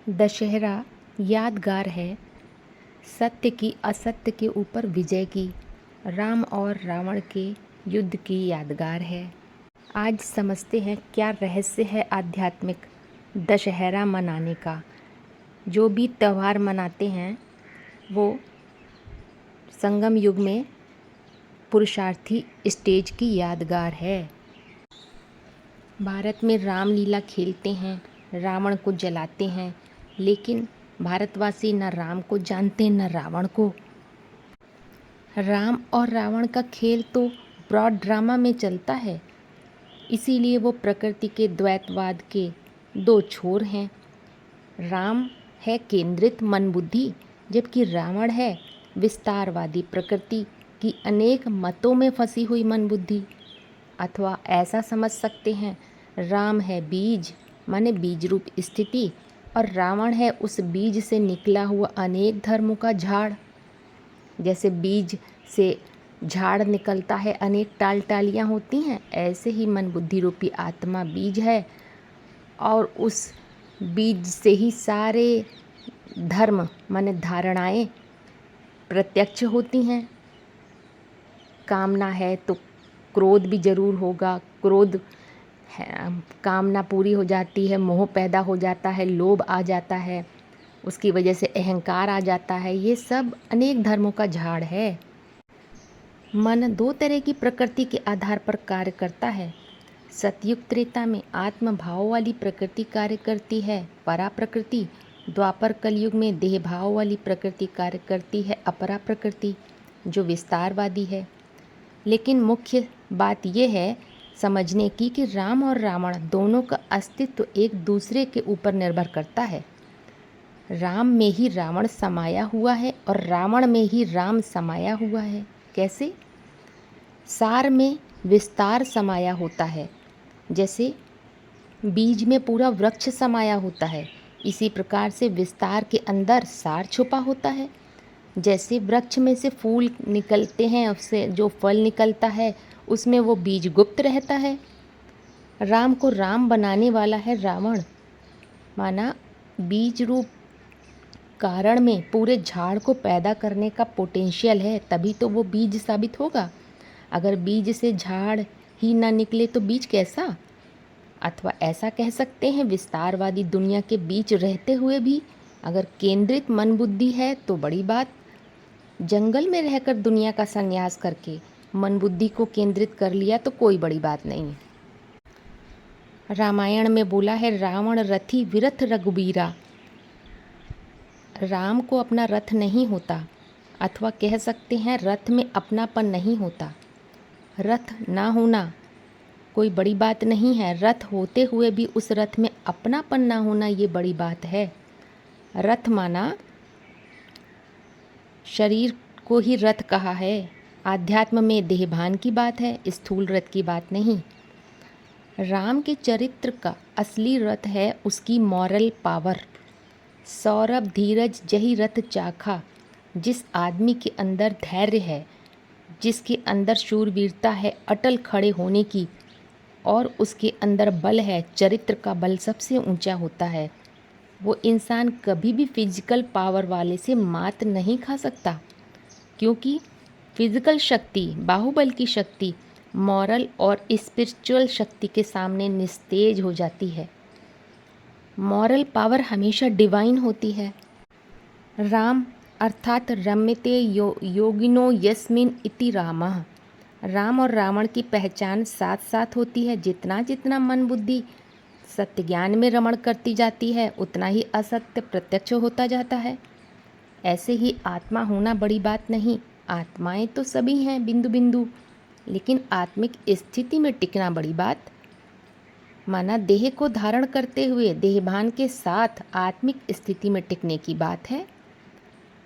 दशहरा यादगार है सत्य की असत्य के ऊपर विजय की, राम और रावण के युद्ध की यादगार है। आज समझते हैं क्या रहस्य है आध्यात्मिक दशहरा मनाने का। जो भी त्यौहार मनाते हैं वो संगम युग में पुरुषार्थी स्टेज की यादगार है। भारत में रामलीला खेलते हैं, रावण को जलाते हैं, लेकिन भारतवासी न राम को जानते न रावण को। राम और रावण का खेल तो ब्रॉड ड्रामा में चलता है, इसीलिए वो प्रकृति के द्वैतवाद के दो छोर हैं। राम है केंद्रित मन बुद्धि, जबकि रावण है विस्तारवादी प्रकृति की अनेक मतों में फंसी हुई मन बुद्धि। अथवा ऐसा समझ सकते हैं, राम है बीज माने बीज रूप स्थिति, और रावण है उस बीज से निकला हुआ अनेक धर्मों का झाड़। जैसे बीज से झाड़ निकलता है, अनेक टाल टालियाँ होती हैं, ऐसे ही मन बुद्धि रूपी आत्मा बीज है, और उस बीज से ही सारे धर्म माने धारणाएं प्रत्यक्ष होती हैं। कामना है तो क्रोध भी जरूर होगा, क्रोध कामना पूरी हो जाती है, मोह पैदा हो जाता है, लोभ आ जाता है, उसकी वजह से अहंकार आ जाता है। ये सब अनेक धर्मों का झाड़ है। मन दो तरह की प्रकृति के आधार पर कार्य करता है। सतयुग त्रेता में आत्म भाव वाली प्रकृति कार्य करती है, परा प्रकृति। द्वापर कलयुग में देह भाव वाली प्रकृति कार्य करती है, अपरा प्रकृति, जो विस्तारवादी है। लेकिन मुख्य बात यह है समझने की कि राम और रावण दोनों का अस्तित्व एक दूसरे के ऊपर निर्भर करता है। राम में ही रावण समाया हुआ है और रावण में ही राम समाया हुआ है। कैसे? सार में विस्तार समाया होता है। जैसे बीज में पूरा वृक्ष समाया होता है, इसी प्रकार से विस्तार के अंदर सार छुपा होता है। जैसे वृक्ष में से फूल निकलते हैं, उससे जो फल निकलता है उसमें वो बीज गुप्त रहता है। राम को राम बनाने वाला है रावण, माना बीज रूप कारण में पूरे झाड़ को पैदा करने का पोटेंशियल है, तभी तो वो बीज साबित होगा। अगर बीज से झाड़ ही ना निकले तो बीज कैसा? अथवा ऐसा कह सकते हैं, विस्तारवादी दुनिया के बीच रहते हुए भी अगर केंद्रित मन बुद्धि है तो बड़ी बात। जंगल में रहकर दुनिया का संन्यास करके मन बुद्धि को केंद्रित कर लिया तो कोई बड़ी बात नहीं। रामायण में बोला है, रावण रथी विरथ रघुबीरा। राम को अपना रथ नहीं होता, अथवा कह सकते हैं रथ में अपनापन नहीं होता। रथ ना होना कोई बड़ी बात नहीं है, रथ होते हुए भी उस रथ में अपनापन ना होना ये बड़ी बात है। रथ माना शरीर को ही रथ कहा है। आध्यात्म में देहभान की बात है, स्थूल रथ की बात नहीं। राम के चरित्र का असली रथ है उसकी मॉरल पावर। सौरभ धीरज जही रथ चाखा। जिस आदमी के अंदर धैर्य है, जिसके अंदर शूरवीरता है अटल खड़े होने की, और उसके अंदर बल है, चरित्र का बल सबसे ऊंचा होता है, वो इंसान कभी भी फिजिकल पावर वाले से मात नहीं खा सकता। क्योंकि फिजिकल शक्ति, बाहुबल की शक्ति, मॉरल और स्पिरिचुअल शक्ति के सामने निस्तेज हो जाती है। मॉरल पावर हमेशा डिवाइन होती है। राम अर्थात रम्यते योगिनो यस्मिन इति रामः। राम और रावण की पहचान साथ साथ होती है। जितना जितना मन बुद्धि सत्य ज्ञान में रमण करती जाती है, उतना ही असत्य प्रत्यक्ष होता जाता है। ऐसे ही आत्मा होना बड़ी बात नहीं। आत्माएं तो सभी हैं बिंदु बिंदु, लेकिन आत्मिक स्थिति में टिकना बड़ी बात। माना देह को धारण करते हुए देहभान के साथ आत्मिक स्थिति में टिकने की बात है।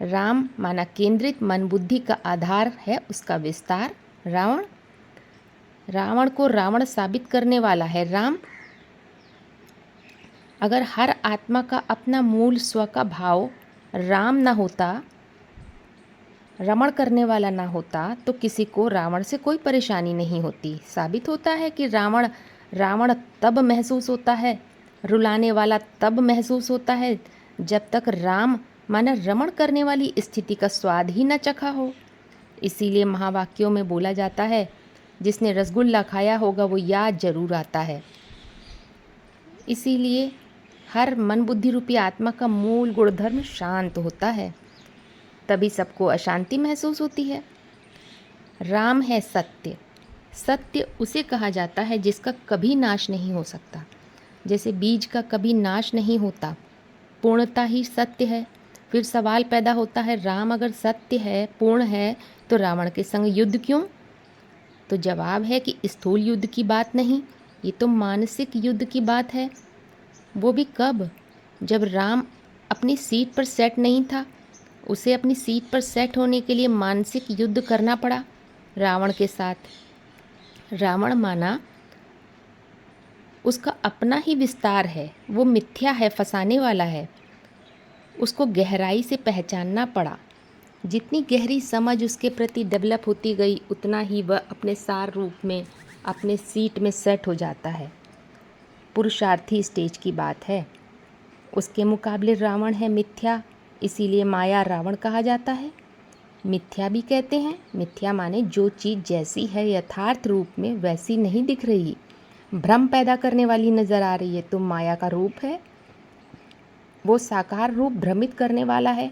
राम माना केंद्रित मन बुद्धि का आधार है उसका विस्तार। रावण को रावण साबित करने वाला है राम। अगर हर आत्मा का अपना मूल स्व का भाव राम ना होता, रमण करने वाला ना होता, तो किसी को रावण से कोई परेशानी नहीं होती। साबित होता है कि रावण तब महसूस होता है, रुलाने वाला तब महसूस होता है जब तक राम माना रमण करने वाली स्थिति का स्वाद ही न चखा हो। इसीलिए महावाक्यों में बोला जाता है, जिसने रसगुल्ला खाया होगा वो याद जरूर आता है। इसीलिए हर मन बुद्धि रूपी आत्मा का मूल गुणधर्म शांत होता है, तभी सबको अशांति महसूस होती है। राम है सत्य। सत्य उसे कहा जाता है जिसका कभी नाश नहीं हो सकता। जैसे बीज का कभी नाश नहीं होता, पूर्णता ही सत्य है। फिर सवाल पैदा होता है, राम अगर सत्य है, पूर्ण है, तो रावण के संग युद्ध क्यों? तो जवाब है कि स्थूल युद्ध की बात नहीं, ये तो मानसिक युद्ध की बात है। वो भी कब? जब राम अपनी सीट पर सेट नहीं था। उसे अपनी सीट पर सेट होने के लिए मानसिक युद्ध करना पड़ा रावण के साथ। रावण माना उसका अपना ही विस्तार है, वो मिथ्या है, फंसाने वाला है। उसको गहराई से पहचानना पड़ा। जितनी गहरी समझ उसके प्रति डेवलप होती गई, उतना ही वह अपने सार रूप में अपने सीट में सेट हो जाता है। पुरुषार्थी स्टेज की बात है। उसके मुकाबले रावण है मिथ्या, इसीलिए माया रावण कहा जाता है। मिथ्या भी कहते हैं। मिथ्या माने जो चीज़ जैसी है यथार्थ रूप में वैसी नहीं दिख रही, भ्रम पैदा करने वाली नज़र आ रही है, तो माया का रूप है। वो साकार रूप भ्रमित करने वाला है,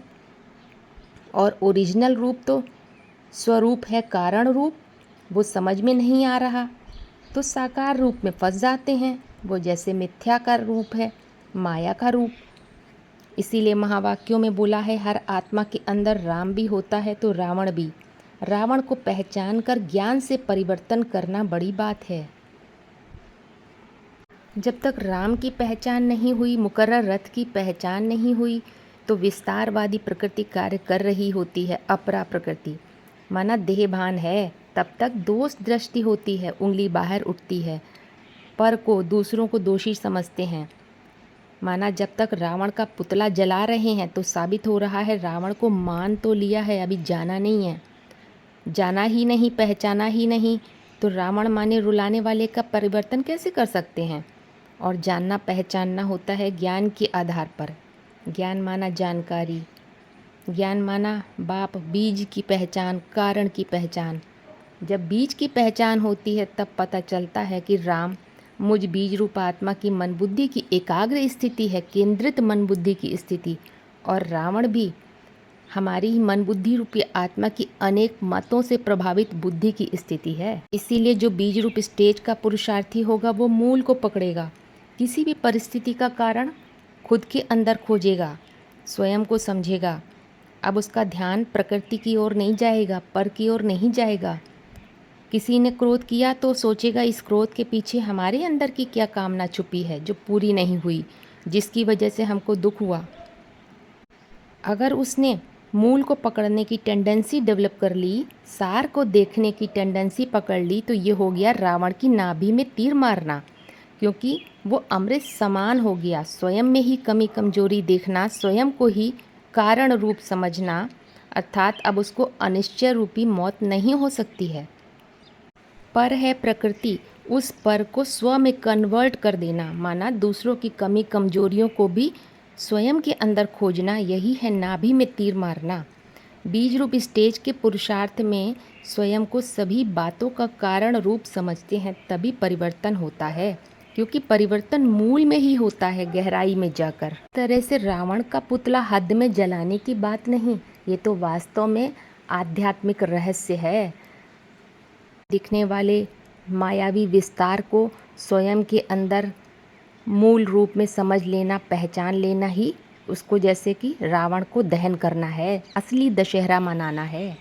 और ओरिजिनल रूप तो स्वरूप है, कारण रूप। वो समझ में नहीं आ रहा तो साकार रूप में फंस जाते हैं। वो जैसे मिथ्या का रूप है, माया का रूप। इसीलिए महावाक्यों में बोला है, हर आत्मा के अंदर राम भी होता है तो रावण भी। रावण को पहचान कर ज्ञान से परिवर्तन करना बड़ी बात है। जब तक राम की पहचान नहीं हुई, मुकर्रर रथ की पहचान नहीं हुई, तो विस्तारवादी प्रकृति कार्य कर रही होती है। अपरा प्रकृति माना देहभान है, तब तक दोष दृष्टि होती है, उंगली बाहर उठती है, पर को दूसरों को दोषी समझते हैं। माना जब तक रावण का पुतला जला रहे हैं तो साबित हो रहा है रावण को मान तो लिया है, अभी जाना नहीं है। जाना ही नहीं, पहचाना ही नहीं, तो रावण माने रुलाने वाले का परिवर्तन कैसे कर सकते हैं? और जानना पहचानना होता है ज्ञान के आधार पर। ज्ञान माना जानकारी, ज्ञान माना बाप, बीज की पहचान, कारण की पहचान। जब बीज की पहचान होती है तब पता चलता है कि राम मुझ बीज रूप आत्मा की मन बुद्धि की एकाग्र स्थिति है, केंद्रित मन बुद्धि की स्थिति। और रावण भी हमारी ही मन बुद्धि रूपी आत्मा की अनेक मतों से प्रभावित बुद्धि की स्थिति है। इसीलिए जो बीज रूप स्टेज का पुरुषार्थी होगा वो मूल को पकड़ेगा, किसी भी परिस्थिति का कारण खुद के अंदर खोजेगा, स्वयं को समझेगा। अब उसका ध्यान प्रकृति की ओर नहीं जाएगा, पर की ओर नहीं जाएगा। किसी ने क्रोध किया तो सोचेगा इस क्रोध के पीछे हमारे अंदर की क्या कामना छुपी है जो पूरी नहीं हुई, जिसकी वजह से हमको दुख हुआ। अगर उसने मूल को पकड़ने की टेंडेंसी डेवलप कर ली, सार को देखने की टेंडेंसी पकड़ ली, तो ये हो गया रावण की नाभि में तीर मारना, क्योंकि वो अमृत समान हो गया। स्वयं में ही कमी कमजोरी देखना, स्वयं को ही कारण रूप समझना, अर्थात अब उसको अनिश्चय रूपी मौत नहीं हो सकती है। पर है प्रकृति, उस पर को स्व में कन्वर्ट कर देना, माना दूसरों की कमी कमजोरियों को भी स्वयं के अंदर खोजना, यही है नाभि में तीर मारना। बीज रूप स्टेज के पुरुषार्थ में स्वयं को सभी बातों का कारण रूप समझते हैं, तभी परिवर्तन होता है, क्योंकि परिवर्तन मूल में ही होता है, गहराई में जाकर। इस तरह से रावण का पुतला हद में जलाने की बात नहीं, ये तो वास्तव में आध्यात्मिक रहस्य है। दिखने वाले मायावी विस्तार को स्वयं के अंदर मूल रूप में समझ लेना, पहचान लेना ही उसको जैसे कि रावण को दहन करना है, असली दशहरा मनाना है।